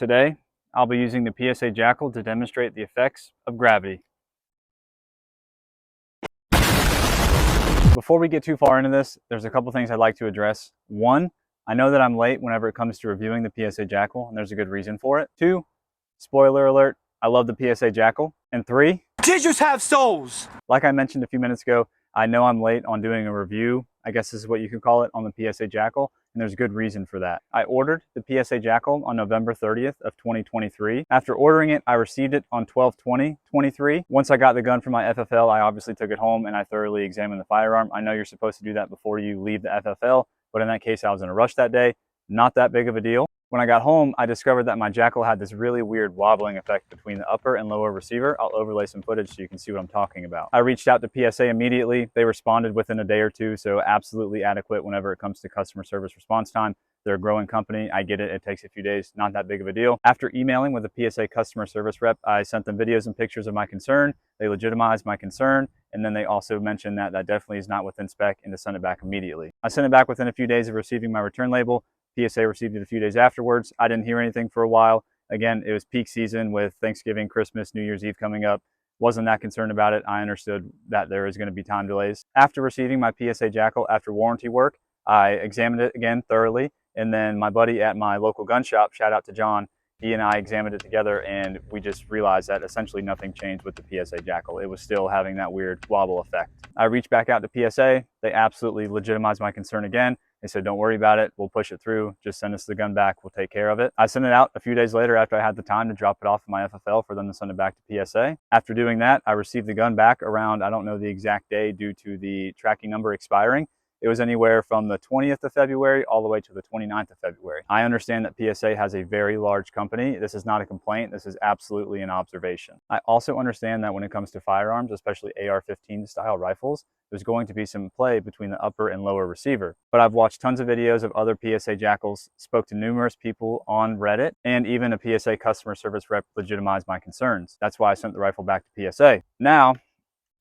Today, I'll be using the PSA Jakl to demonstrate the effects of gravity. Before we get too far into this, there's a couple things I'd like to address. One, I know that I'm late whenever it comes to reviewing the PSA Jakl, and there's a good reason for it. Two, spoiler alert, I love the PSA Jakl. And three, teachers have souls! Like I mentioned a few minutes ago, I know I'm late on doing a review, I guess this is what you could call it, on the PSA Jakl, and there's a good reason for that. I ordered the PSA Jakl on November 30th of 2023. After ordering it, I received it on 12/20/23. Once I got the gun from my FFL, I obviously took it home and I thoroughly examined the firearm. I know you're supposed to do that before you leave the FFL, but in that case, I was in a rush that day. Not that big of a deal. When I got home, I discovered that my Jakl had this really weird wobbling effect between the upper and lower receiver. I'll overlay some footage so you can see what I'm talking about. I reached out to PSA immediately. They responded within a day or two, so absolutely adequate whenever it comes to customer service response time. They're a growing company. I get it. It takes a few days. Not that big of a deal. After emailing with the PSA customer service rep, I sent them videos and pictures of my concern. They legitimized my concern, and then they also mentioned that that definitely is not within spec and to send it back immediately. I sent it back within a few days of receiving my return label. PSA received it a few days afterwards. I didn't hear anything for a while. Again, it was peak season with Thanksgiving, Christmas, New Year's Eve coming up. Wasn't that concerned about it. I understood that there is going to be time delays. After receiving my PSA Jakl after warranty work, I examined it again thoroughly. And then my buddy at my local gun shop, shout out to John, he and I examined it together and we just realized that essentially nothing changed with the PSA Jakl. It was still having that weird wobble effect. I reached back out to PSA. They absolutely legitimized my concern again. They said, don't worry about it. We'll push it through. Just send us the gun back. We'll take care of it. I sent it out a few days later after I had the time to drop it off in my FFL for them to send it back to PSA. After doing that, I received the gun back around, I don't know the exact day due to the tracking number expiring. It was anywhere from the 20th of February all the way to the 29th of February. I understand that PSA has a very large company. This is not a complaint. This is absolutely an observation. I also understand that when it comes to firearms, especially AR-15 style rifles, there's going to be some play between the upper and lower receiver. But I've watched tons of videos of other PSA Jakls, spoke to numerous people on Reddit, and even a PSA customer service rep legitimized my concerns. That's why I sent the rifle back to PSA. Now,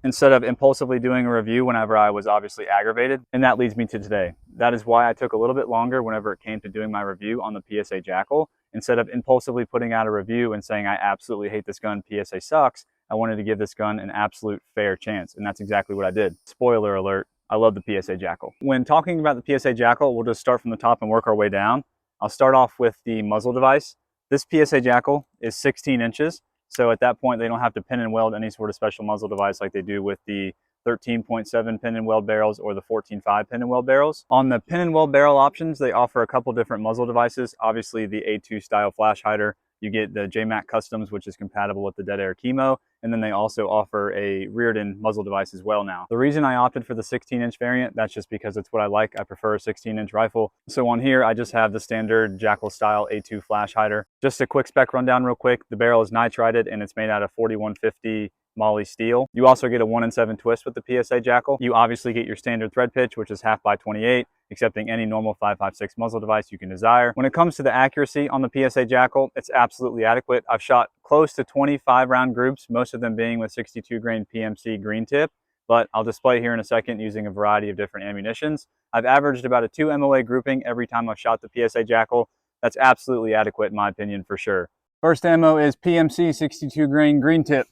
instead of impulsively doing a review whenever I was obviously aggravated, and that leads me to today. That is why I took a little bit longer whenever it came to doing my review on the PSA Jakl. Instead of impulsively putting out a review and saying I absolutely hate this gun, PSA sucks, I wanted to give this gun an absolute fair chance, and that's exactly what I did. Spoiler alert, I love the PSA Jakl. When talking about the PSA Jakl, we'll just start from the top and work our way down. I'll start off with the muzzle device. This PSA Jakl is 16 inches. So at that point, they don't have to pin and weld any sort of special muzzle device like they do with the 13.7 pin and weld barrels or the 14.5 pin and weld barrels. On the pin and weld barrel options, they offer a couple different muzzle devices. Obviously, the A2 style flash hider. You get the JMac Customs, which is compatible with the Dead Air Chemo, and then they also offer a reared-in muzzle device as well now. The reason I opted for the 16-inch variant, that's just because it's what I like. I prefer a 16-inch rifle. So on here, I just have the standard Jakl style A2 flash hider. Just a quick spec rundown real quick. The barrel is nitrided and it's made out of 4150 moly steel. You also get a 1-in-7 twist with the PSA Jakl. You obviously get your standard thread pitch, which is 1/2 by 28, accepting any normal 5.56 muzzle device you can desire. When it comes to the accuracy on the PSA Jakl, it's absolutely adequate. I've shot close to 25 round groups, most of them being with 62 grain PMC green tip, but I'll display here in a second using a variety of different ammunitions. I've averaged about a 2 MOA grouping every time I've shot the PSA Jakl. That's absolutely adequate in my opinion for sure. First ammo is PMC 62 grain green tip.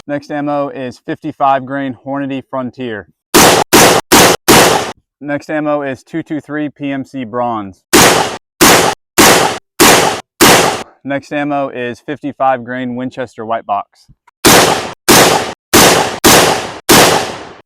Next ammo is 55 grain Hornady Frontier. Next ammo is 223 PMC Bronze. Next ammo is 55 grain Winchester White Box.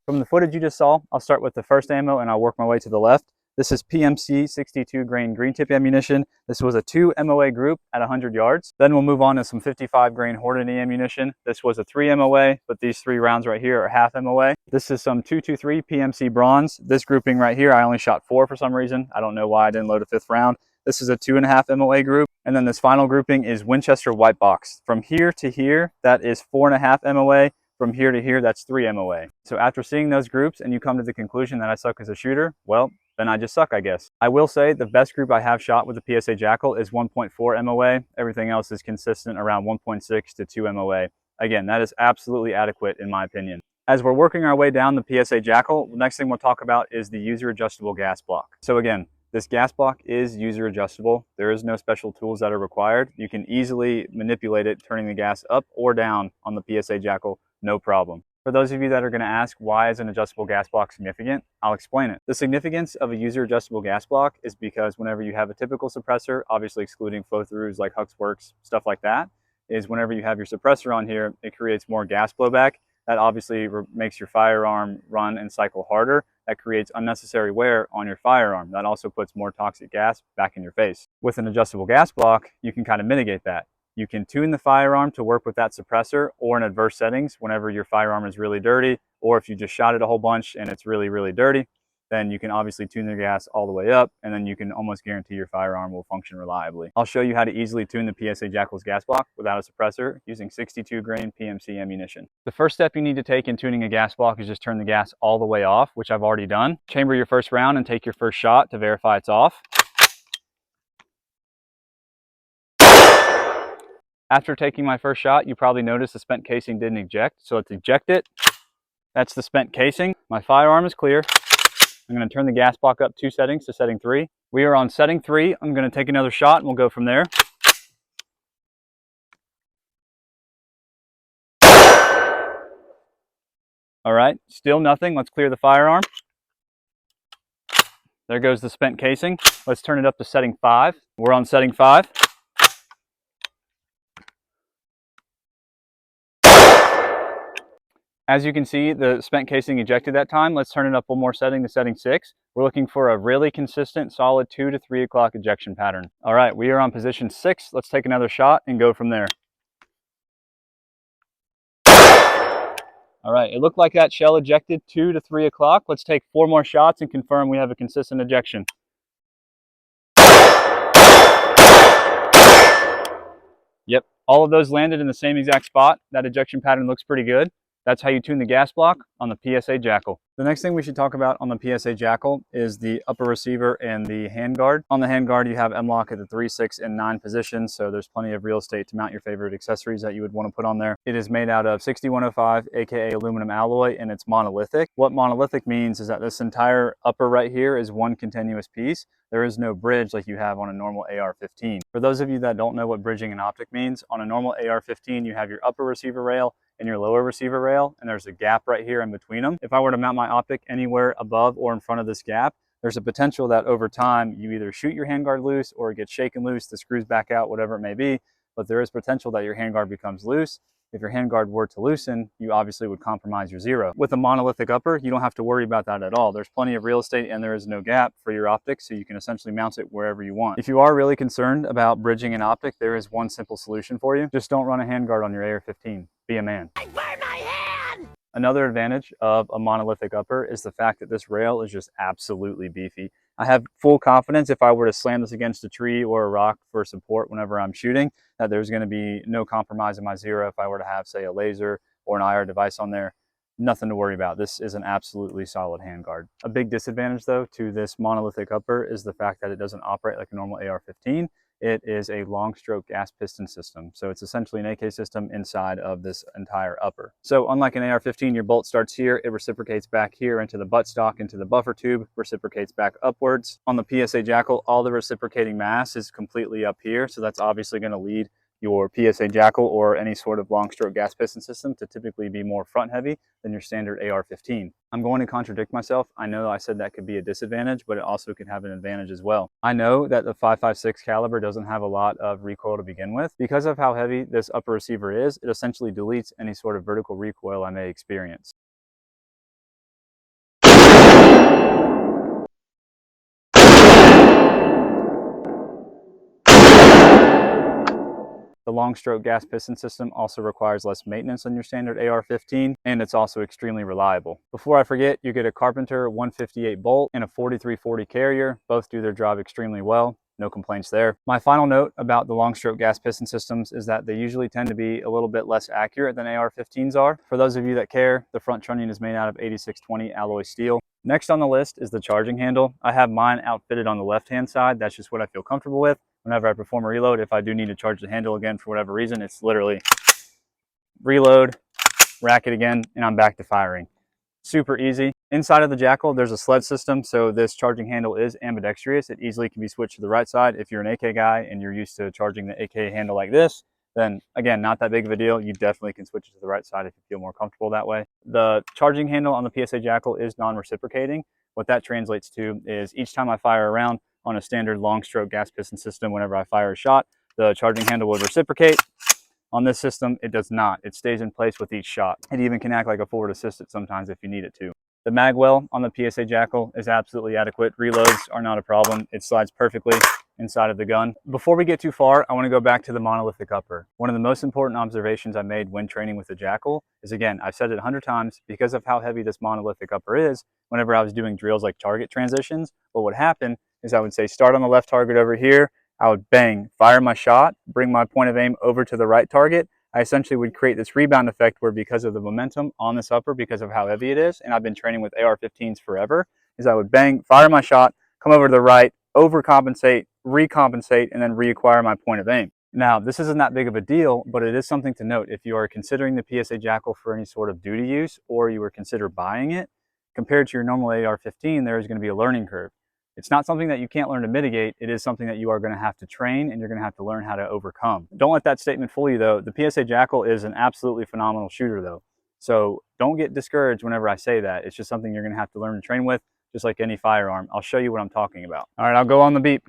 From the footage you just saw, I'll start with the first ammo and I'll work my way to the left. This is PMC 62 grain green tip ammunition. This was a 2 MOA group at 100 yards. Then we'll move on to some 55 grain Hornady ammunition. This was a 3 MOA, but these 3 rounds right here are 1/2 MOA. This is some 223 PMC Bronze. This grouping right here, I only shot 4 for some reason. I don't know why I didn't load a 5th round. This is a 2.5 MOA group. And then this final grouping is Winchester White Box. From here to here, that is 4.5 MOA. From here to here, that's 3 MOA. So after seeing those groups and you come to the conclusion that I suck as a shooter, well, then I just suck, I guess. I will say the best group I have shot with the PSA Jakl is 1.4 MOA. Everything else is consistent around 1.6 to 2 MOA. Again, that is absolutely adequate in my opinion. As we're working our way down the PSA Jakl, the next thing we'll talk about is the user adjustable gas block. So again, This gas block is user adjustable. There is no special tools that are required. You can easily manipulate it, turning the gas up or down on the PSA Jakl, no problem. For those of you that are going to ask, why is an adjustable gas block significant? I'll explain it. The significance of a user adjustable gas block is because whenever you have a typical suppressor, obviously excluding flow-throughs like Hux Works, stuff like that, is whenever you have your suppressor on here, it creates more gas blowback. That obviously makes your firearm run and cycle harder. That creates unnecessary wear on your firearm. That also puts more toxic gas back in your face. With an adjustable gas block, you can kind of mitigate that. You can tune the firearm to work with that suppressor, or in adverse settings, whenever your firearm is really dirty, or if you just shot it a whole bunch and it's really, really dirty, then you can obviously tune the gas all the way up, and then you can almost guarantee your firearm will function reliably. I'll show you how to easily tune the PSA Jakl's gas block without a suppressor using 62 grain PMC ammunition. The first step you need to take in tuning a gas block is just turn the gas all the way off, which I've already done. Chamber your first round and take your first shot to verify it's off. After taking my first shot, you probably noticed the spent casing didn't eject, so let's eject it. That's the spent casing. My firearm is clear. I'm going to turn the gas block up 2 settings to setting 3. We are on setting 3. I'm going to take another shot and we'll go from there. All right, still nothing. Let's clear the firearm. There goes the spent casing. Let's turn it up to setting 5. We're on setting 5. As you can see, the spent casing ejected that time. Let's turn it up one more setting to setting 6. We're looking for a really consistent, solid 2 to 3 o'clock ejection pattern. All right, we are on position 6. Let's take another shot and go from there. All right, it looked like that shell ejected 2 to 3 o'clock. Let's take 4 more shots and confirm we have a consistent ejection. Yep, all of those landed in the same exact spot. That ejection pattern looks pretty good. That's how you tune the gas block on the PSA Jakl. The next thing we should talk about on the PSA Jakl is the upper receiver and the handguard. On the handguard, you have M-LOK at the 3, 6, and 9 positions, so there's plenty of real estate to mount your favorite accessories that you would want to put on there. It is made out of 6105, aka aluminum alloy, and it's monolithic. What monolithic means is that this entire upper right here is one continuous piece. There is no bridge like you have on a normal AR-15. For those of you that don't know what bridging in optic means, on a normal AR-15, you have your upper receiver rail and your lower receiver rail, and there's a gap right here in between them. If I were to mount my optic anywhere above or in front of this gap, there's a potential that over time you either shoot your handguard loose or it gets shaken loose, the screws back out, whatever it may be, but there is potential that your handguard becomes loose. If your handguard were to loosen, you obviously would compromise your zero. With a monolithic upper, you don't have to worry about that at all. There's plenty of real estate and there is no gap for your optics, so you can essentially mount it wherever you want. If you are really concerned about bridging an optic, there is one simple solution for you. Just don't run a handguard on your AR-15. Be a man. I burned my hand! Another advantage of a monolithic upper is the fact that this rail is just absolutely beefy. I have full confidence if I were to slam this against a tree or a rock for support whenever I'm shooting, that there's going to be no compromise in my zero if I were to have, say, a laser or an IR device on there. Nothing to worry about. This is an absolutely solid handguard. A big disadvantage, though, to this monolithic upper is the fact that it doesn't operate like a normal AR-15. It is a long stroke gas piston system. So it's essentially an AK system inside of this entire upper. So unlike an AR-15, your bolt starts here, it reciprocates back here into the buttstock, into the buffer tube, reciprocates back upwards. On the PSA Jakl, all the reciprocating mass is completely up here. So that's obviously going to lead your PSA Jakl or any sort of long stroke gas piston system to typically be more front heavy than your standard AR-15. I'm going to contradict myself. I know I said that could be a disadvantage, but it also could have an advantage as well. I know that the 5.56 caliber doesn't have a lot of recoil to begin with. Because of how heavy this upper receiver is, it essentially deletes any sort of vertical recoil I may experience. The long stroke gas piston system also requires less maintenance than your standard AR-15, and it's also extremely reliable. Before I forget, you get a Carpenter 158 bolt and a 4340 carrier. Both do their job extremely well. No complaints there. My final note about the long stroke gas piston systems is that they usually tend to be a little bit less accurate than AR-15s are. For those of you that care, the front trunnion is made out of 8620 alloy steel. Next on the list is the charging handle. I have mine outfitted on the left-hand side. That's just what I feel comfortable with. Whenever I perform a reload, if I do need to charge the handle again for whatever reason, it's literally reload, rack it again, and I'm back to firing. Super easy. Inside of the Jakl, there's a sled system, so this charging handle is ambidextrous. It easily can be switched to the right side. If you're an AK guy and you're used to charging the AK handle like this, then again, not that big of a deal. You definitely can switch it to the right side if you feel more comfortable that way. The charging handle on the PSA Jakl is non-reciprocating. What that translates to is each time I fire a round on a standard long stroke gas piston system, whenever I fire a shot, the charging handle would reciprocate. On this system, it does not. It stays in place with each shot. It even can act like a forward assistant sometimes if you need it to. The mag well on the PSA Jakl is absolutely adequate. Reloads are not a problem. It slides perfectly inside of the gun. Before we get too far, I want to go back to the monolithic upper. One of the most important observations I made when training with the Jakl is, again, I've said it 100 times, because of how heavy this monolithic upper is, whenever I was doing drills like target transitions, what would happen is I would say start on the left target over here, I would bang, fire my shot, bring my point of aim over to the right target. I essentially would create this rebound effect where, because of the momentum on this upper, because of how heavy it is, and I've been training with AR-15s forever, is I would bang, fire my shot, come over to the right, overcompensate, recompensate, and then reacquire my point of aim. Now, this isn't that big of a deal, but it is something to note. If you are considering the PSA Jakl for any sort of duty use, or you were consider buying it, compared to your normal AR-15, there is going to be a learning curve. It's not something that you can't learn to mitigate. It is something that you are going to have to train, and you're going to have to learn how to overcome. Don't let that statement fool you, though. The PSA Jakl is an absolutely phenomenal shooter, though. So don't get discouraged whenever I say that. It's just something you're going to have to learn to train with, just like any firearm. I'll show you what I'm talking about. All right, I'll go on the beep.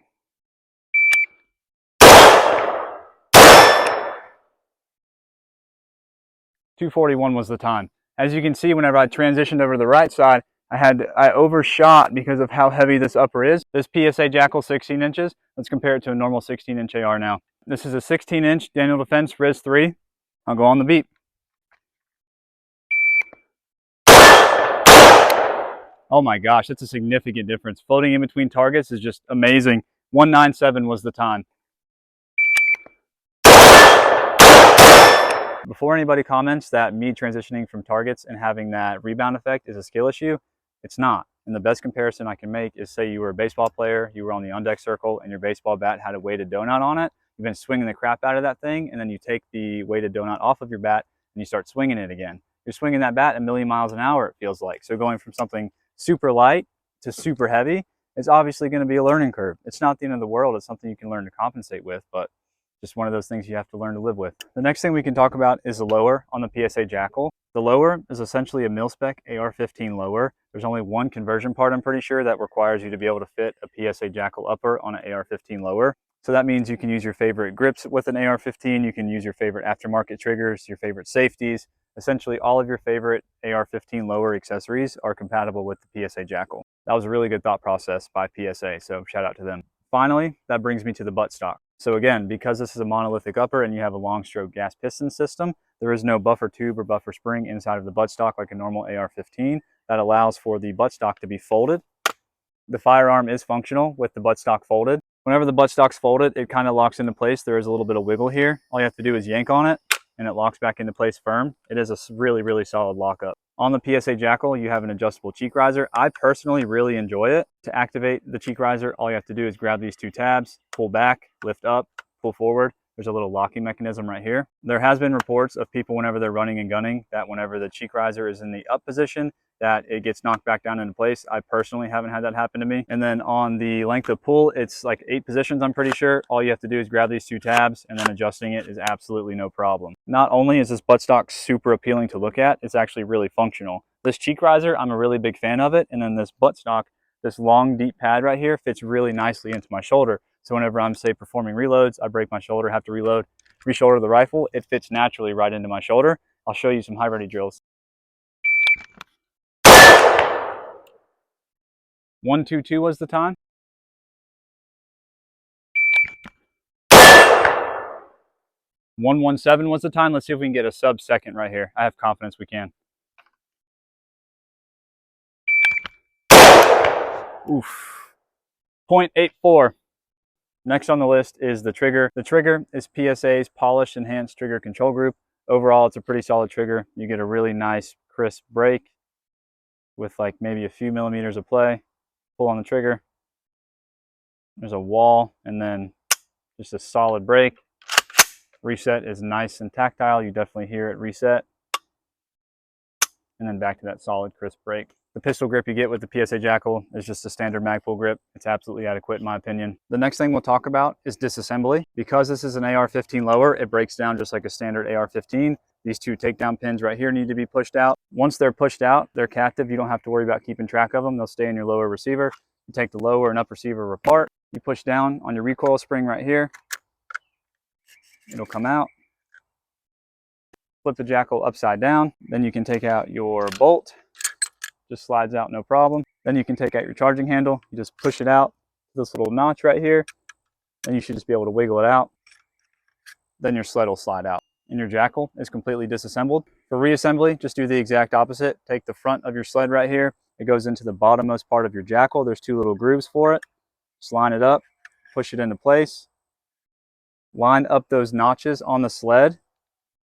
.241 was the time. As you can see, whenever I transitioned over to the right side, I overshot because of how heavy this upper is. This PSA Jakl 16 inches. Let's compare it to a normal 16-inch AR now. This is a 16-inch Daniel Defense Res 3. I'll go on the beep. Oh my gosh, that's a significant difference. Floating in between targets is just amazing. 197 was the time. Before anybody comments that me transitioning from targets and having that rebound effect is a skill issue, it's not. And the best comparison I can make is, say you were a baseball player, you were on the on-deck circle, and your baseball bat had a weighted donut on it. You've been swinging the crap out of that thing, and then you take the weighted donut off of your bat and you start swinging it again. You're swinging that bat a million miles an hour, it feels like. So going from something super light to super heavy is obviously going to be a learning curve. It's not the end of the world. It's something you can learn to compensate with, but just one of those things you have to learn to live with. The next thing we can talk about is the lower on the PSA Jakl. The lower is essentially a mil-spec AR-15 lower. There's only one conversion part, I'm pretty sure, that requires you to be able to fit a PSA Jakl upper on an AR-15 lower. So that means you can use your favorite grips with an AR-15, you can use your favorite aftermarket triggers, your favorite safeties. Essentially all of your favorite AR-15 lower accessories are compatible with the PSA Jakl. That was a really good thought process by PSA, so shout out to them. Finally, that brings me to the buttstock. So again, because this is a monolithic upper and you have a long stroke gas piston system, there is no buffer tube or buffer spring inside of the buttstock like a normal AR-15. That allows for the buttstock to be folded. The firearm is functional with the buttstock folded. Whenever the buttstock's folded, it kind of locks into place. There is a little bit of wiggle here. All you have to do is yank on it and it locks back into place firm. It is a really, really solid lockup. On the PSA Jakl, you have an adjustable cheek riser. I personally really enjoy it. To activate the cheek riser, all you have to do is grab these two tabs, pull back, lift up, pull forward. There's a little locking mechanism right here. There has been reports of people, whenever they're running and gunning, that whenever the cheek riser is in the up position, that it gets knocked back down into place. I personally haven't had that happen to me. And then on the length of pull, it's like 8 positions, I'm pretty sure. All you have to do is grab these two tabs, and then adjusting it is absolutely no problem. Not only is this buttstock super appealing to look at, it's actually really functional. This cheek riser, I'm a really big fan of it. And then this buttstock, this long deep pad right here, fits really nicely into my shoulder. So whenever I'm, say, performing reloads, I break my shoulder, have to reload, re-shoulder the rifle, it fits naturally right into my shoulder. I'll show you some high ready drills. 122 was the time. 117 was the time. Let's see if we can get a sub-second right here. I have confidence we can. Oof. 0.84. Next on the list is the trigger. The trigger is PSA's Polished Enhanced Trigger Control Group. Overall, it's a pretty solid trigger. You get a really nice, crisp break with like maybe a few millimeters of play. Pull on the trigger. There's a wall, and then just a solid break. Reset is nice and tactile. You definitely hear it reset. and then back to that solid, crisp break. The pistol grip you get with the PSA Jakl is just a standard Magpul grip. It's absolutely adequate in my opinion. The next thing we'll talk about is disassembly. Because this is an AR-15 lower, it breaks down just like a standard AR-15. These two takedown pins right here need to be pushed out. Once they're pushed out, they're captive. You don't have to worry about keeping track of them. They'll stay in your lower receiver. You take the lower and upper receiver apart. You push down on your recoil spring right here. It'll come out. Flip the Jakl upside down. Then you can take out your bolt. Just slides out no problem. Then you can take out your charging handle. You just push it out, this little notch right here, and you should just be able to wiggle it out. Then your sled will slide out. And your Jakl is completely disassembled. For reassembly, just do the exact opposite. Take the front of your sled right here. It goes into the bottommost part of your Jakl. There's two little grooves for it. Just line it up, push it into place. Line up those notches on the sled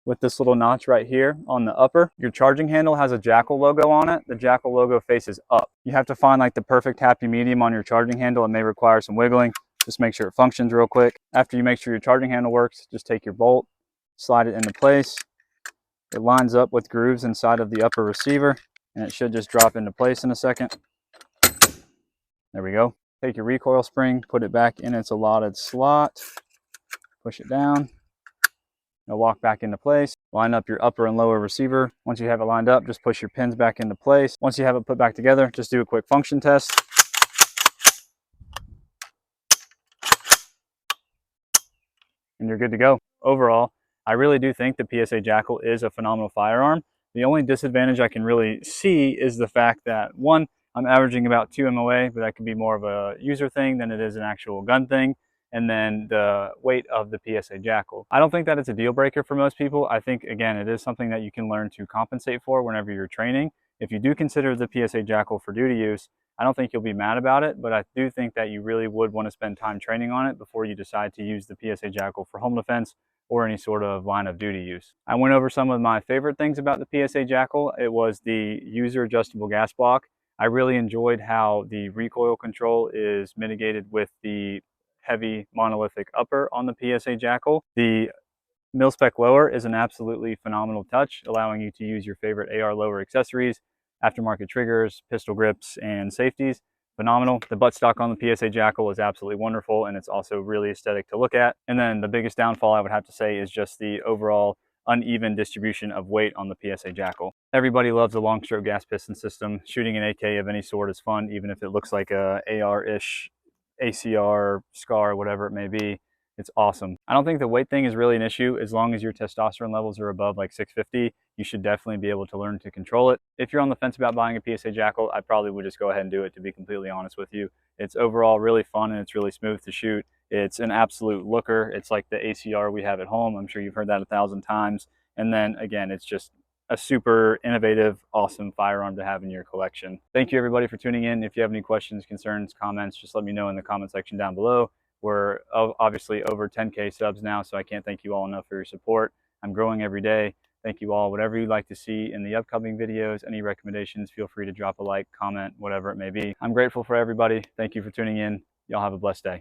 with this little notch right here on the upper. Your charging handle has a Jakl logo on it. The Jakl logo faces up. You have to find like the perfect happy medium on your charging handle. It may require some wiggling. Just make sure it functions real quick. After you make sure your charging handle works, just take your bolt, slide it into place. It lines up with grooves inside of the upper receiver, and it should just drop into place in a second. There we go. Take your recoil spring, put it back in its allotted slot, push it down. It'll walk back into place. Line up your upper and lower receiver. Once you have it lined up, just push your pins back into place. Once you have it put back together, just do a quick function test. And you're good to go. Overall, I really do think the PSA Jakl is a phenomenal firearm. The only disadvantage I can really see is the fact that, one, I'm averaging about 2 MOA, but that could be more of a user thing than it is an actual gun thing. And then the weight of the PSA Jakl. I don't think that it's a deal breaker for most people. I think, again, it is something that you can learn to compensate for whenever you're training. If you do consider the PSA Jakl for duty use, I don't think you'll be mad about it, but I do think that you really would want to spend time training on it before you decide to use the PSA Jakl for home defense or any sort of line of duty use. I went over some of my favorite things about the PSA Jakl. It was the user adjustable gas block. I really enjoyed how the recoil control is mitigated with the heavy monolithic upper on the PSA Jakl. The mil-spec lower is an absolutely phenomenal touch, allowing you to use your favorite AR lower accessories, aftermarket triggers, pistol grips, and safeties. Phenomenal. The buttstock on the PSA Jakl is absolutely wonderful, and it's also really aesthetic to look at. And then the biggest downfall I would have to say is just the overall uneven distribution of weight on the PSA Jakl. Everybody loves a long stroke gas piston system. Shooting an AK of any sort is fun, even if it looks like a AR-ish ACR, SCAR, whatever it may be. It's awesome. I don't think the weight thing is really an issue. As long as your testosterone levels are above like 650, you should definitely be able to learn to control it. If you're on the fence about buying a PSA Jakl, I probably would just go ahead and do it, to be completely honest with you. It's overall really fun and it's really smooth to shoot. It's an absolute looker. It's like the ACR we have at home. I'm sure you've heard that 1,000 times. And then again, it's just a super innovative, awesome firearm to have in your collection. Thank you everybody for tuning in. If you have any questions, concerns, comments, just let me know in the comment section down below. We're obviously over 10K subs now, so I can't thank you all enough for your support. I'm growing every day. Thank you all. Whatever you'd like to see in the upcoming videos, any recommendations, feel free to drop a like, comment, whatever it may be. I'm grateful for everybody. Thank you for tuning in. Y'all have a blessed day.